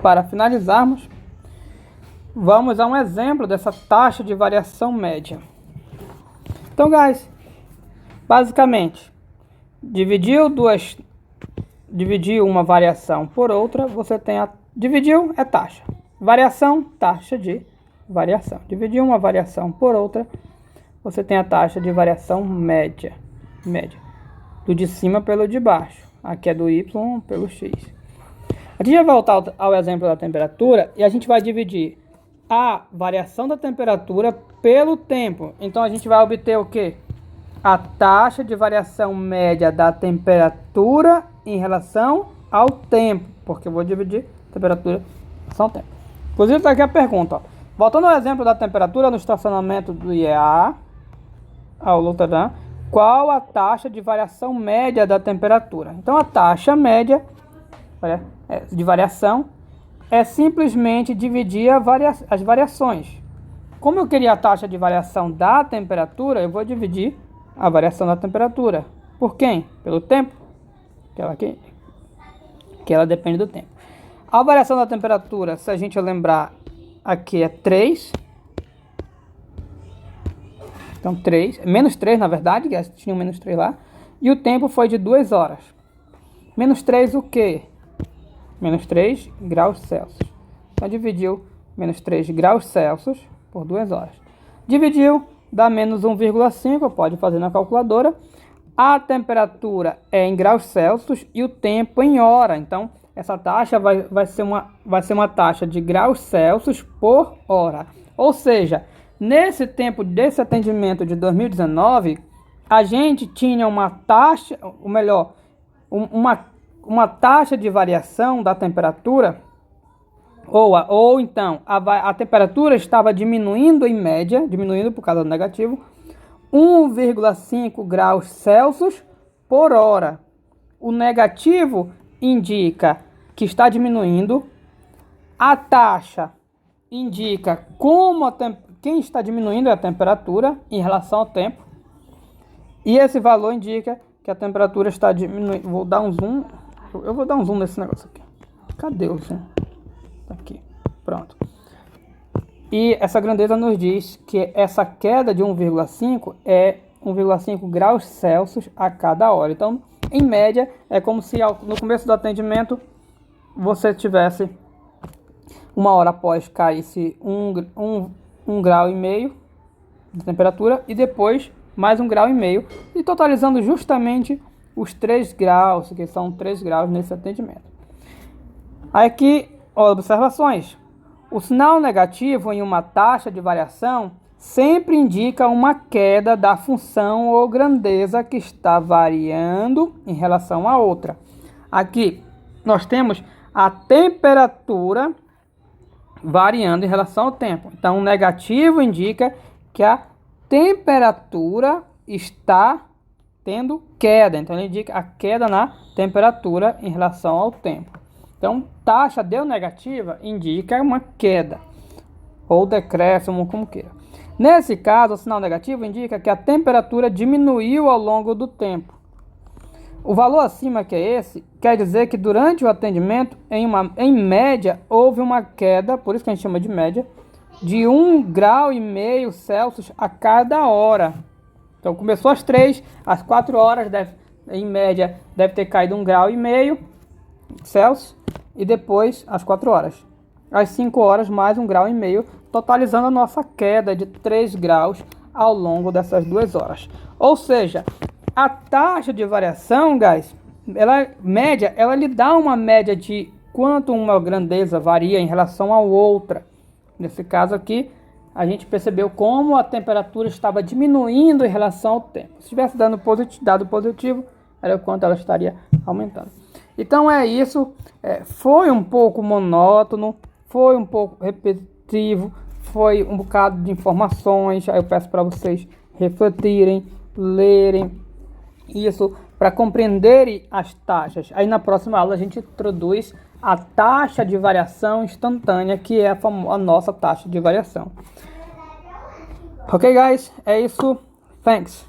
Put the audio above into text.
para finalizarmos, vamos a um exemplo dessa taxa de variação média. Então, guys, basicamente, dividiu uma variação por outra, você tem dividiu é taxa. Variação, taxa de variação. Dividiu uma variação por outra, você tem a taxa de variação média. Do de cima pelo de baixo. Aqui é do Y pelo X. A gente vai voltar ao exemplo da temperatura e a gente vai dividir a variação da temperatura pelo tempo. Então a gente vai obter o quê? A taxa de variação média da temperatura em relação ao tempo. Porque eu vou dividir temperatura em relação ao tempo. Inclusive está aqui a pergunta. Ó. Voltando ao exemplo da temperatura no estacionamento do IEA, ao Rotterdam, qual a taxa de variação média da temperatura? Então a taxa média de variação é simplesmente dividir as variações. Como eu queria a taxa de variação da temperatura, eu vou dividir a variação da temperatura. Por quem? Pelo tempo. Que ela depende do tempo. A variação da temperatura, se a gente lembrar, aqui é 3. Então 3, menos 3 na verdade, que tinha um menos 3 lá. E o tempo foi de 2 horas. Menos 3 o quê? Menos 3 graus Celsius. Então dividiu menos 3 graus Celsius por 2 horas. Dividiu, dá menos 1,5, pode fazer na calculadora. A temperatura é em graus Celsius e o tempo em hora. Então essa taxa vai ser uma taxa de graus Celsius por hora. Ou seja, nesse tempo desse atendimento de 2019, a gente tinha uma taxa, ou melhor, uma taxa de variação da temperatura, ou então a temperatura estava diminuindo em média, diminuindo por causa do negativo, 1,5 graus Celsius por hora. O negativo indica que está diminuindo, a taxa indica quem está diminuindo é a temperatura em relação ao tempo. E esse valor indica que a temperatura está diminuindo. Vou dar um zoom. Eu vou dar um zoom nesse negócio aqui. Cadê o zoom? Tá aqui. Pronto. E essa grandeza nos diz que essa queda de 1,5 é 1,5 graus Celsius a cada hora. Então, em média, é como se no começo do atendimento você tivesse uma hora após caísse um grau e meio de temperatura e depois mais 1,5 grau e totalizando justamente os 3 graus, que são 3 graus nesse atendimento. Aqui, observações. O sinal negativo em uma taxa de variação sempre indica uma queda da função ou grandeza que está variando em relação a outra. Aqui nós temos a temperatura variando em relação ao tempo. Então, o negativo indica que a temperatura está tendo queda. Então, ele indica a queda na temperatura em relação ao tempo. Então, taxa deu negativa indica uma queda ou decréscimo, como queira. Nesse caso, o sinal negativo indica que a temperatura diminuiu ao longo do tempo. O valor acima, que é esse, quer dizer que durante o atendimento, em média, houve uma queda, por isso que a gente chama de média, de 1,5 graus Celsius a cada hora. Então começou às 3, às 4 horas, em média, deve ter caído 1,5 graus Celsius, e depois às 4 horas. Às 5 horas, mais 1,5 graus, totalizando a nossa queda de 3 graus ao longo dessas 2 horas. Ou seja, a taxa de variação, guys, ela lhe dá uma média de quanto uma grandeza varia em relação a outra. Nesse caso aqui, a gente percebeu como a temperatura estava diminuindo em relação ao tempo. Se tivesse dado positivo, era o quanto ela estaria aumentando. Então é isso. Foi um pouco monótono, foi um pouco repetitivo, foi um bocado de informações. Aí eu peço para vocês refletirem, lerem isso para compreenderem as taxas. Aí na próxima aula a gente introduz a taxa de variação instantânea, que é a nossa taxa de variação. Ok, guys? É isso. Thanks.